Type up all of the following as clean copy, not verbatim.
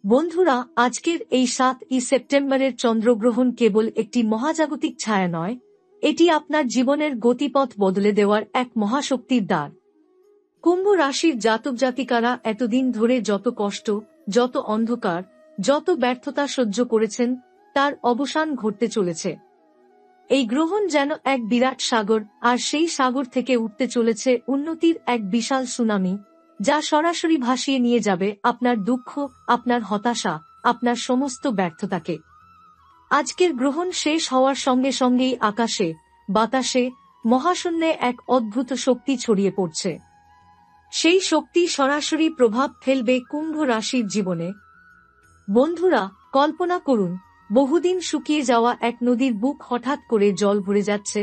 বন্ধুরা, আজকের এই 7ই সেপ্টেম্বরের চন্দ্রগ্রহণ কেবল একটি মহাজাগতিক ছায়া নয়, এটি আপনার জীবনের গতিপথ বদলে দেওয়ার এক মহাশক্তির দ্বার। কুম্ভ রাশির জাতক জাতিকারা এতদিন ধরে যত কষ্ট, যত অন্ধকার, যত ব্যর্থতা সহ্য করেছেন, তার অবসান ঘটতে চলেছে। এই গ্রহণ যেন এক বিরাট সাগর, আর সেই সাগর থেকে উঠতে চলেছে উন্নতির এক বিশাল সুনামি, যা সরাসরি ভাসিয়ে নিয়ে যাবে আপনার দুঃখ, আপনার হতাশা, আপনার সমস্ত ব্যর্থতাকে। আজকের গ্রহণ শেষ হওয়ার সঙ্গে সঙ্গেই আকাশে, বাতাসে, মহাশূন্যে এক অদ্ভুত শক্তি ছড়িয়ে পড়ছে। সেই শক্তি সরাসরি প্রভাব ফেলবে কুম্ভ রাশির জীবনে। বন্ধুরা, কল্পনা করুন, বহুদিন শুকিয়ে যাওয়া এক নদীর বুক হঠাৎ করে জল ভরে যাচ্ছে,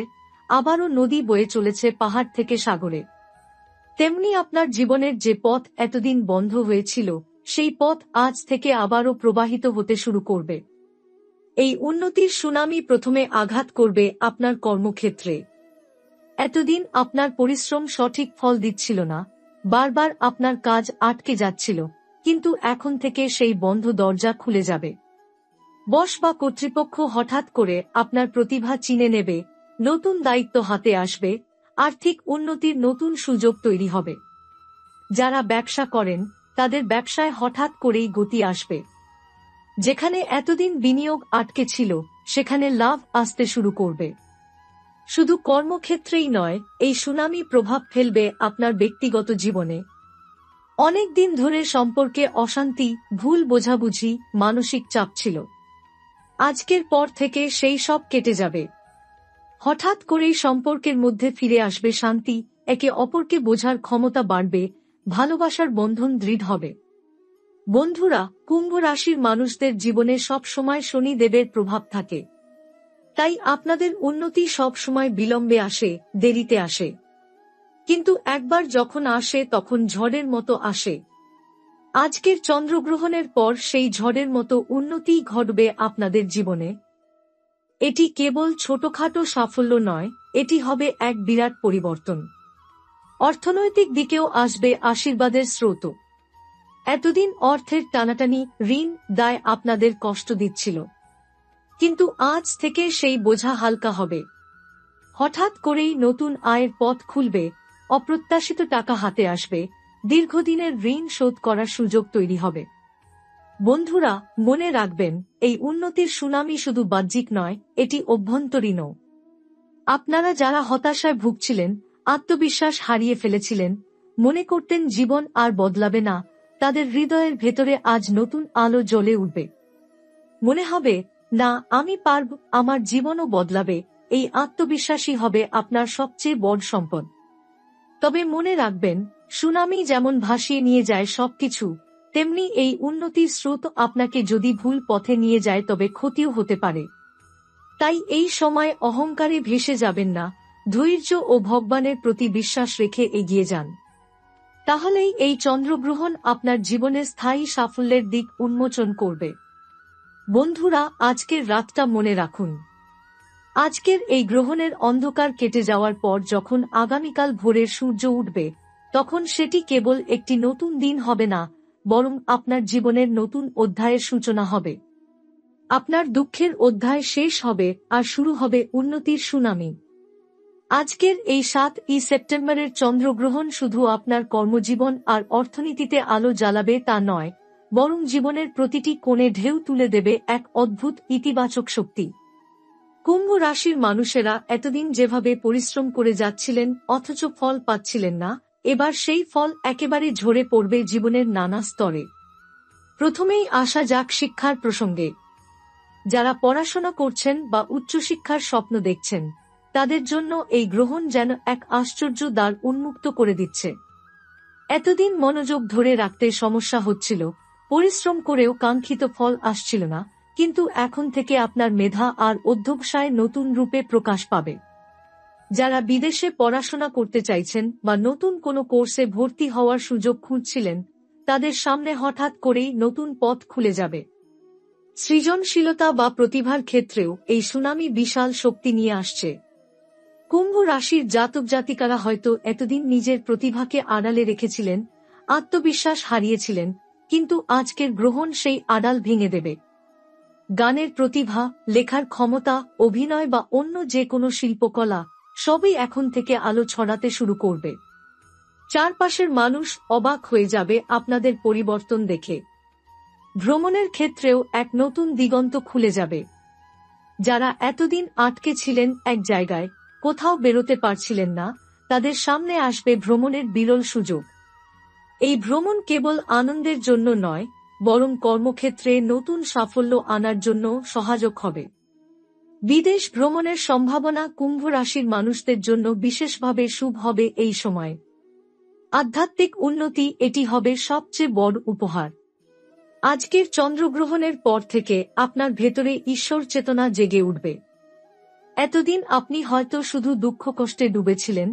আবারও নদী বয়ে চলেছে পাহাড় থেকে সাগরে। তেমনি আপনার জীবনের যে পথ এতদিন বন্ধ হয়েছিল, সেই পথ আজ থেকে আবারও প্রবাহিত হতে শুরু করবে। এই উন্নতির সুনামি প্রথমে আঘাত করবে আপনার কর্মক্ষেত্রে। এতদিন আপনার পরিশ্রম সঠিক ফল দিচ্ছিল না, বারবার আপনার কাজ আটকে যাচ্ছিল, কিন্তু এখন থেকে সেই বন্ধ দরজা খুলে যাবে। বস বা কর্তৃপক্ষ হঠাৎ করে আপনার প্রতিভা চিনে নেবে, নতুন দায়িত্ব হাতে আসবে, আর্থিক উন্নতির নতুন সুযোগ তৈরি হবে। যারা ব্যবসা করেন, তাদের ব্যবসায় হঠাৎ করেই গতি আসবে। যেখানে এতদিন বিনিয়োগ আটকে ছিল, সেখানে লাভ আসতে শুরু করবে। শুধু কর্মক্ষেত্রেই নয়, এই সুনামি প্রভাব ফেলবে আপনার ব্যক্তিগত জীবনে। অনেক দিন ধরে সম্পর্কে অশান্তি, ভুল বোঝাবুঝি, মানসিক চাপ ছিল। আজকের পর থেকে সেই সব কেটে যাবে। হঠাৎ করেই সম্পর্কের মধ্যে ফিরে আসবে শান্তি, একে অপরকে বোঝার ক্ষমতা বাড়বে, ভালোবাসার বন্ধন দৃঢ় হবে। বন্ধুরা, কুম্ভ রাশির মানুষদের জীবনে সব সময় শনি দেবের প্রভাব থাকে। তাই আপনাদের উন্নতি সব সময় বিলম্বে আসে, দেরিতে আসে। কিন্তু একবার যখন আসে তখন ঝড়ের মতো আসে। আজকের চন্দ্রগ্রহণের পর সেই ঝড়ের মতো উন্নতিই ঘটবে আপনাদের জীবনে। এটি কেবল ছোটখাটো সাফল্য নয়, এটি হবে এক বিরাট পরিবর্তন। অর্থনৈতিক দিকেও আসবে আশীর্বাদের স্রোত। এতদিন অর্থের টানাটানি, ঋণ, দায় আপনাদের কষ্ট দিচ্ছিল, কিন্তু আজ থেকে সেই বোঝা হালকা হবে। হঠাৎ করেই নতুন আয়ের পথ খুলবে, অপ্রত্যাশিত টাকা হাতে আসবে, দীর্ঘদিনের ঋণ শোধ করার সুযোগ তৈরি হবে। বন্ধুরা, মনে রাখবেন, এই উন্নতির সুনামি শুধু বাহ্যিক নয়, এটি অভ্যন্তরীণও। আপনারা যারা হতাশায় ভুগছিলেন, আত্মবিশ্বাস হারিয়ে ফেলেছিলেন, মনে করতেন জীবন আর বদলাবে না, তাদের হৃদয়ের ভেতরে আজ নতুন আলো জ্বলে উঠবে। মনে হবে, না, আমি পারব, আমার জীবনও বদলাবে। এই আত্মবিশ্বাসই হবে আপনার সবচেয়ে বড় সম্পদ। তবে মনে রাখবেন, সুনামি যেমন ভাসিয়ে নিয়ে যায় সবকিছু, তেমনি এই উন্নতির স্রোত আপনাকে যদি ভুল পথে নিয়ে যায় তবে ক্ষতিও হতে পারে। তাই এই সময় অহংকারে ভেসে যাবেন না, ধৈর্য ও ভগবানের প্রতি বিশ্বাস রেখে এগিয়ে যান। তাহলেই এই চন্দ্রগ্রহণ আপনার জীবনে স্থায়ী সাফল্যের দিক উন্মোচন করবে। বন্ধুরা, আজকের রাতটা মনে রাখুন। আজকের এই গ্রহণের অন্ধকার কেটে যাওয়ার পর যখন আগামীকাল ভোরের সূর্য উঠবে, তখন সেটি কেবল একটি নতুন দিন হবে না, বরং আপনার জীবনের নতুন অধ্যায়ের সূচনা হবে। আপনার দুঃখের অধ্যায় শেষ হবে, আর শুরু হবে উন্নতির সুনামি। আজকের এই 7ই সেপ্টেম্বরের চন্দ্রগ্রহণ শুধু আপনার কর্মজীবন আর অর্থনীতিতে আলো জ্বালাবে তা নয়, বরং জীবনের প্রতিটি কোণে ঢেউ তুলে দেবে এক অদ্ভুত ইতিবাচক শক্তি। কুম্ভ রাশির মানুষেরা এতদিন যেভাবে পরিশ্রম করে যাচ্ছিলেন অথচ ফল পাচ্ছিলেন না, এবার সেই ফল একেবারে ঝরে পড়বে জীবনের নানা স্তরে। প্রথমেই আসা যাক শিক্ষার প্রসঙ্গে। যারা পড়াশোনা করছেন বা উচ্চশিক্ষার স্বপ্ন দেখছেন, তাদের জন্য এই গ্রহণ যেন এক আশ্চর্য দ্বার উন্মুক্ত করে দিচ্ছে। এতদিন মনোযোগ ধরে রাখতে সমস্যা হচ্ছিল, পরিশ্রম করেও কাঙ্ক্ষিত ফল আসছিল না, কিন্তু এখন থেকে আপনার মেধা আর অধ্যবসায় নতুন রূপে প্রকাশ পাবে। যারা বিদেশে পড়াশোনা করতে চাইছেন বা নতুন কোনো কোর্সে ভর্তি হওয়ার সুযোগ খুঁজছিলেন, তাদের সামনে হঠাৎ করেই নতুন পথ খুলে যাবে। সৃজনশীলতা বা প্রতিভার ক্ষেত্রেও এই সুনামি বিশাল শক্তি নিয়ে আসছে। কুম্ভ রাশির জাতক জাতিকারা হয়তো এতদিন নিজের প্রতিভাকে আড়ালে রেখেছিলেন, আত্মবিশ্বাস হারিয়েছিলেন, কিন্তু আজকের গ্রহণ সেই আড়াল ভেঙে দেবে। গানের প্রতিভা, লেখার ক্ষমতা, অভিনয় বা অন্য যে কোনো শিল্পকলা সবই এখন থেকে আলো ছড়াতে শুরু করবে। চারপাশের মানুষ অবাক হয়ে যাবে আপনাদের পরিবর্তন দেখে। ভ্রমণের ক্ষেত্রেও এক নতুন দিগন্ত খুলে যাবে। যারা এতদিন আটকে ছিলেন এক জায়গায়, কোথাও বেরোতে পারছিলেন না, তাদের সামনে আসবে ভ্রমণের বিরল সুযোগ। এই ভ্রমণ কেবল আনন্দের জন্য নয়, বরং কর্মক্ষেত্রে নতুন সাফল্য আনার জন্য সহায়ক হবে। বিদেশ ভ্রমণের সম্ভাবনা কুম্ভ রাশির মানুষদের জন্য বিশেষভাবে শুভ হবে এই সময়। আধ্যাত্মিক উন্নতি এটি হবে সবচেয়ে বড় উপহার। আজকের চন্দ্রগ্রহণের পর থেকে আপনার ভেতরে ঈশ্বর চেতনা জেগে উঠবে। এতদিন আপনি হয়তো শুধু দুঃখ কষ্টে ডুবেছিলেন,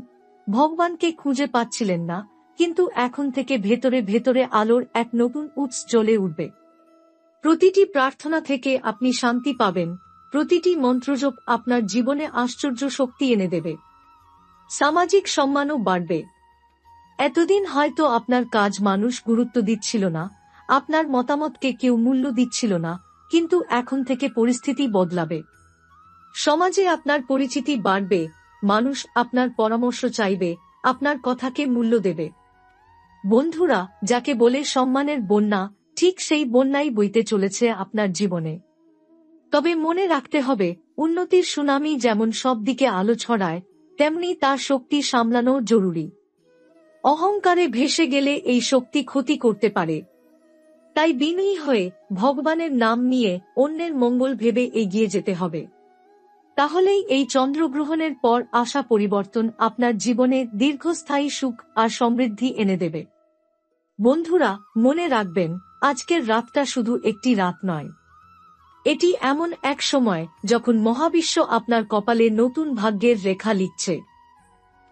ভগবানকে খুঁজে পাচ্ছিলেন না, কিন্তু এখন থেকে ভেতরে ভেতরে আলোর এক নতুন উৎস জ্বলে উঠবে। প্রতিটি প্রার্থনা থেকে আপনি শান্তি পাবেন, প্রতিটি মন্ত্রজপ আপনার জীবনে আশ্চর্য শক্তি এনে দেবে। সামাজিক সম্মানও বাড়বে। এতদিন হয়তো আপনার কাজ মানুষ গুরুত্ব দিচ্ছিল না, আপনার মতামতকে কেউ মূল্য দিচ্ছিল না, কিন্তু এখন থেকে পরিস্থিতি বদলাবে। সমাজে আপনার পরিচিতি বাড়বে, মানুষ আপনার পরামর্শ চাইবে, আপনার কথাকে মূল্য দেবে। বন্ধুরা, যাকে বলে সম্মানের বন্যা, ঠিক সেই বন্যাই বইতে চলেছে আপনার জীবনে। তবে মনে রাখতে হবে, উন্নতির সুনামি যেমন সব দিকে আলো ছড়ায়, তেমনি তার শক্তি সামলানো জরুরি। অহংকারে ভেসে গেলে এই শক্তি ক্ষতি করতে পারে। তাই বিনয়ী হয়ে ভগবানের নাম নিয়ে অন্যের মঙ্গল ভেবে এগিয়ে যেতে হবে। তাহলেই এই চন্দ্রগ্রহণের পর আসা পরিবর্তন আপনার জীবনে দীর্ঘস্থায়ী সুখ আর সমৃদ্ধি এনে দেবে। বন্ধুরা, মনে রাখবেন, আজকের রাতটা শুধু একটি রাত নয়। এটি এমন এক সময় যখন মহাবিশ্ব আপনার কপালে নতুন ভাগ্যের রেখা লিখছে।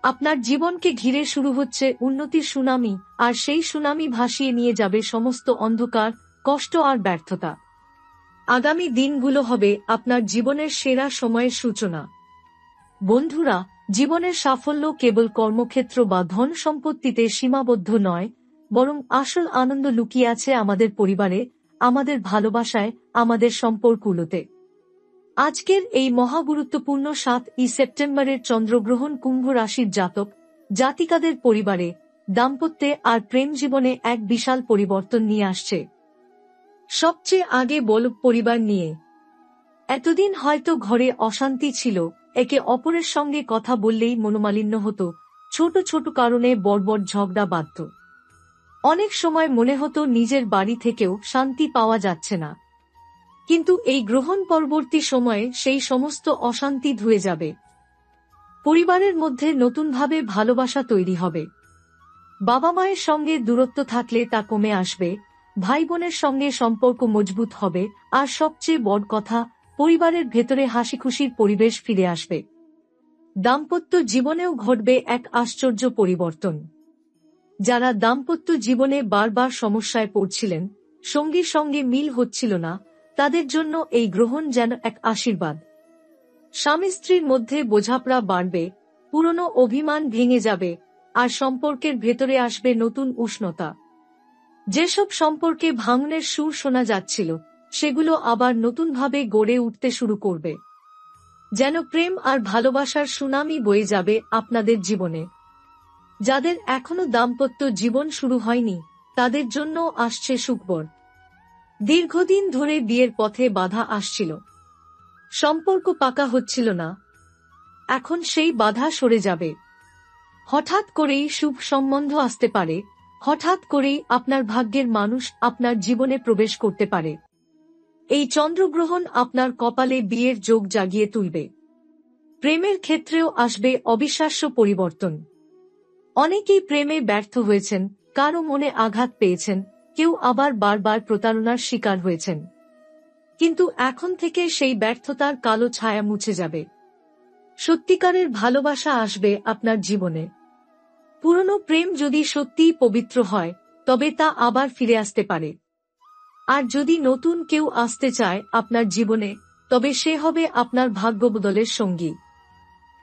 আপনার জীবনকে ঘিরে শুরু হচ্ছে উন্নতির সুনামি, আর সেই সুনামি ভাসিয়ে নিয়ে যাবে সমস্ত অন্ধকার, কষ্ট আর ব্যর্থতা। আগামী দিনগুলো হবে আপনার জীবনের সেরা সময়ের সূচনা। বন্ধুরা, জীবনের সাফল্য কেবল কর্মক্ষেত্র বা ধন সম্পত্তিতে সীমাবদ্ধ নয়, বরং আসল আনন্দ লুকিয়ে আছে আমাদের পরিবারে, আমাদের ভালোবাসায়, আমাদের সম্পর্কগুলোতে। আজকের এই মহাগুরুত্বপূর্ণ 7ই সেপ্টেম্বরের চন্দ্রগ্রহণ কুম্ভ রাশির জাতক জাতিকাদের পরিবারে, দাম্পত্যে আর প্রেম জীবনে এক বিশাল পরিবর্তন নিয়ে আসছে। সবচেয়ে আগে বলব পরিবার নিয়ে। এতদিন হয়তো ঘরে অশান্তি ছিল, একে অপরের সঙ্গে কথা বললেই মনোমালিন্য হতো, ছোট ছোট কারণে বড় ঝগড়া বাঁধত। অনেক সময় মনে হতো নিজের বাড়ি থেকেও শান্তি পাওয়া যাচ্ছে না। কিন্তু এই গ্রহণ পরবর্তী সময়ে সেই সমস্ত অশান্তি ধুয়ে যাবে। পরিবারের মধ্যে নতুনভাবে ভালোবাসা তৈরি হবে। বাবা মায়ের সঙ্গে দূরত্ব থাকলে তা কমে আসবে, ভাই বোনের সঙ্গে সম্পর্ক মজবুত হবে, আর সবচেয়ে বড় কথা, পরিবারের ভেতরে হাসিখুশির পরিবেশ ফিরে আসবে। দাম্পত্য জীবনেও ঘটবে এক আশ্চর্য পরিবর্তন। যারা দাম্পত্য জীবনে বারবার সমস্যায় পড়ছিলেন, সঙ্গীর সঙ্গে মিল হচ্ছিল না, তাদের জন্য এই গ্রহণ যেন এক আশীর্বাদ। স্বামী স্ত্রীর মধ্যে বোঝাপড়া বাড়বে, পুরনো অভিমান ভেঙে যাবে, আর সম্পর্কের ভেতরে আসবে নতুন উষ্ণতা। যেসব সম্পর্কে ভাঙনের সুর শোনা যাচ্ছিল, সেগুলো আবার নতুনভাবে গড়ে উঠতে শুরু করবে। যেন প্রেম আর ভালোবাসার সুনামি বয়ে যাবে আপনাদের জীবনে। যাদের এখনো দাম্পত্য জীবন শুরু হয়নি, তাদের জন্য আসছে সুখবর। দীর্ঘদিন ধরে বিয়ের পথে বাধা আসছিল, সম্পর্ক পাকা হচ্ছিল না, এখন সেই বাধা সরে যাবে। হঠাৎ করেই শুভ সম্বন্ধ আসতে পারে, হঠাৎ করেই আপনার ভাগ্যের মানুষ আপনার জীবনে প্রবেশ করতে পারে। এই চন্দ্রগ্রহণ আপনার কপালে বিয়ের যোগ জাগিয়ে তুলবে। প্রেমের ক্ষেত্রেও আসবে অবিশ্বাস্য পরিবর্তন। অনেকেই প্রেমে ব্যর্থ হয়েছেন, কারো মনে আঘাত পেয়েছেন, কেউ আবার বারবার প্রতারণার শিকার হয়েছেন। কিন্তু এখন থেকে সেই ব্যর্থতার কালো ছায়া মুছে যাবে। সত্যিকারের ভালোবাসা আসবে আপনার জীবনে। পুরনো প্রেম যদি সত্যিই পবিত্র হয়, তবে তা আবার ফিরে আসতে পারে। আর যদি নতুন কেউ আসতে চায় আপনার জীবনে, তবে সে হবে আপনার ভাগ্য বদলের সঙ্গী।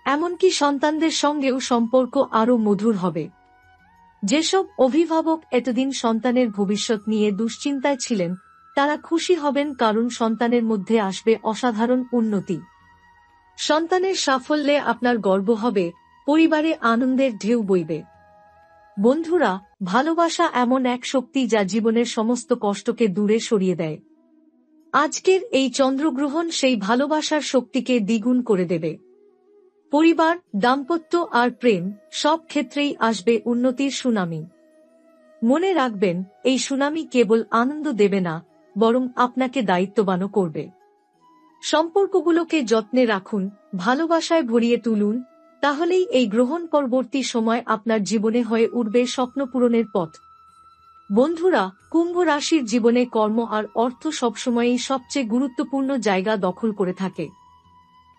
এমনকি সন্তানদের সঙ্গেও সম্পর্ক আরো মধুর হবে। যেসব অভিভাবক এতদিন সন্তানের ভবিষ্যৎ নিয়ে দুশ্চিন্তায় ছিলেন তারা খুশি হবেন, কারণ সন্তানের মধ্যে আসবে অসাধারণ উন্নতি। সন্তানের সাফল্যে আপনার গর্ব হবে, পরিবারে আনন্দের ঢেউ বইবে। বন্ধুরা, ভালোবাসা এমন এক শক্তি যা জীবনের সমস্ত কষ্টকে দূরে সরিয়ে দেয়। আজকের এই চন্দ্রগ্রহণ সেই ভালোবাসার শক্তিকে দ্বিগুণ করে দেবে। পরিবার, দাম্পত্য আর প্রেম সব ক্ষেত্রেই আসবে উন্নতির সুনামি। মনে রাখবেন, এই সুনামি কেবল আনন্দ দেবে না, বরং আপনাকে দায়িত্ববানও করবে। সম্পর্কগুলোকে যত্নে রাখুন, ভালোবাসায় ভরিয়ে তুলুন, তাহলেই এই গ্রহণ পরবর্তী সময় আপনার জীবনে হয়ে উঠবে স্বপ্ন পূরণের পথ। বন্ধুরা, কুম্ভ রাশির জীবনে কর্ম আর অর্থ সবসময়ই সবচেয়ে গুরুত্বপূর্ণ জায়গা দখল করে থাকে।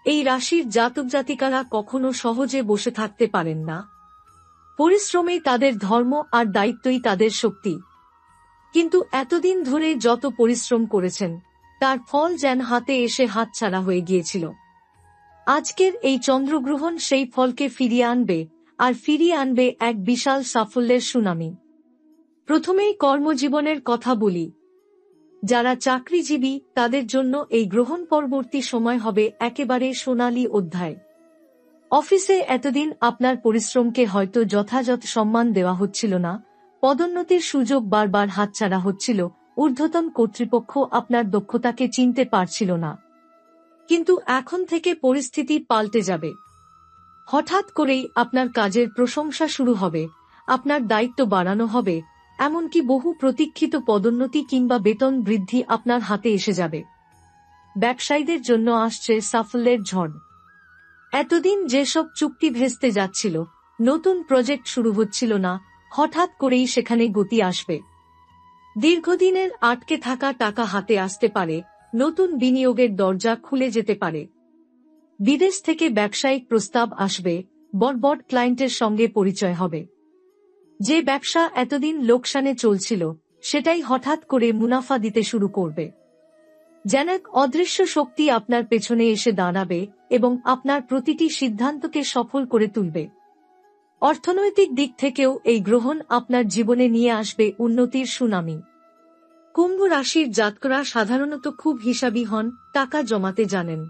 এই রাশির জাতক জাতিকারা কখনো সহজে বসে থাকতে পারেন না। পরিশ্রমেই তাদের ধর্ম আর দায়িত্বই তাদের শক্তি। কিন্তু এতদিন ধরে যত পরিশ্রম করেছেন তার ফল যেন হাতে এসে হাতছাড়া হয়ে গিয়েছিল। আজকের এই চন্দ্রগ্রহণ সেই ফলকে ফিরিয়ে আনবে, আর ফিরিয়ে আনবে এক বিশাল সাফল্যের সুনামি। প্রথমেই কর্মজীবনের কথা বলি। যারা চাকরিজীবী তাদের জন্য এই গ্রহণ পরবর্তী সময় হবে একেবারে সোনালী অধ্যায়। অফিসে এতদিন আপনার পরিশ্রমকে হয়তো যথাযথ সম্মান দেওয়া হচ্ছিল না, পদোন্নতির সুযোগ বারবার হাতছাড়া হচ্ছিল, ঊর্ধ্বতন কর্তৃপক্ষ আপনার দক্ষতাকে চিনতে পারছিল না। কিন্তু এখন থেকে পরিস্থিতি পাল্টে যাবে। হঠাৎ করেই আপনার কাজের প্রশংসা শুরু হবে, আপনার দায়িত্ব বাড়ানো হবে, এমনকি বহু প্রতীক্ষিত পদোন্নতি কিংবা বেতন বৃদ্ধি আপনার হাতে এসে যাবে। ব্যবসায়ীদের জন্য আসছে সাফল্যের ঝড়। এতদিন যেসব চুক্তি ভেস্তে যাচ্ছিল, নতুন প্রজেক্ট শুরু হচ্ছিল না, হঠাৎ করেই সেখানে গতি আসবে। দীর্ঘদিনের আটকে থাকা টাকা হাতে আসতে পারে, নতুন বিনিয়োগের দরজা খুলে যেতে পারে। বিদেশ থেকে ব্যবসায়িক প্রস্তাব আসবে, বড় ক্লায়েন্টের সঙ্গে পরিচয় হবে। যে ব্যবসা এতদিন লোকসানে চলছিল সেটাই হঠাৎ করে মুনাফা দিতে শুরু করবে। যেন এক অদৃশ্য শক্তি আপনার পেছনে এসে দাঁড়াবে এবং আপনার প্রতিটি সিদ্ধান্তকে সফল করে তুলবে। অর্থনৈতিক দিক থেকেও এই গ্রহণ আপনার জীবনে নিয়ে আসবে উন্নতির সুনামি। কুম্ভ রাশির জাতকরা সাধারণত খুব হিসাবী হন, টাকা জমাতে জানেন।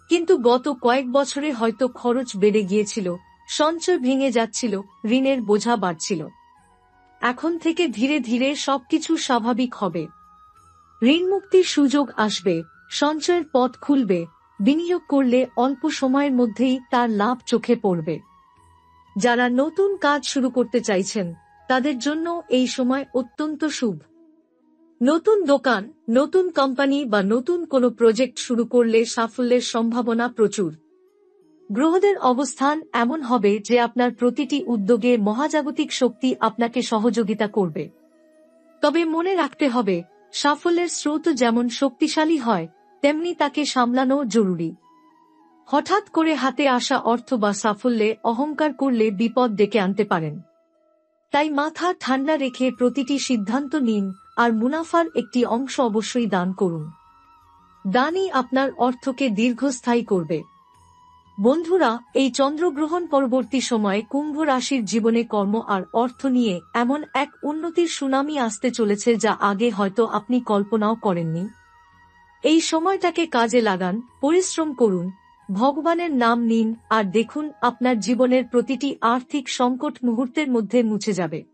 কিন্তু গত কয়েক বছরে হয়তো খরচ বেড়ে গিয়েছিল, সঞ্চয় ভেঙে যাচ্ছিল, ঋণের বোঝা বাড়ছিল। এখন থেকে ধীরে ধীরে সবকিছু স্বাভাবিক হবে। ঋণ মুক্তির সুযোগ আসবে, সঞ্চয়ের পথ খুলবে, বিনিয়োগ করলে অল্প সময়ের মধ্যেই তার লাভ চোখে পড়বে। যারা নতুন কাজ শুরু করতে চাইছেন তাদের জন্য এই সময় অত্যন্ত শুভ। নতুন দোকান, নতুন কোম্পানি বা নতুন কোনো প্রজেক্ট শুরু করলে সাফল্যের সম্ভাবনা প্রচুর। গ্রহদের অবস্থান এমন হবে যে আপনার প্রতিটি উদ্যোগে মহাজাগতিক শক্তি আপনাকে সহযোগিতা করবে। তবে মনে রাখতে হবে, সাফল্যের স্রোত যেমন শক্তিশালী হয় তেমনি তাকে সামলানো জরুরি। হঠাৎ করে হাতে আসা অর্থ বা সাফল্যে অহংকার করলে বিপদ ডেকে আনতে পারেন। তাই মাথা ঠান্ডা রেখে প্রতিটি সিদ্ধান্ত নিন, আর মুনাফার একটি অংশ অবশ্যই দান করুন। দানই আপনার অর্থকে দীর্ঘস্থায়ী করবে। বন্ধুরা, এই চন্দ্রগ্রহণ পরবর্তী সময়ে কুম্ভ রাশির জীবনে কর্ম আর অর্থ নিয়ে এমন এক উন্নতির সুনামি আসতে চলেছে যা আগে হয়তো আপনি কল্পনাও করেননি। এই সময়টাকে কাজে লাগান, পরিশ্রম করুন, ভগবানের নাম নিন, আর দেখুন আপনার জীবনের প্রতিটি আর্থিক সংকট মুহূর্তের মধ্যে মুছে যাবে।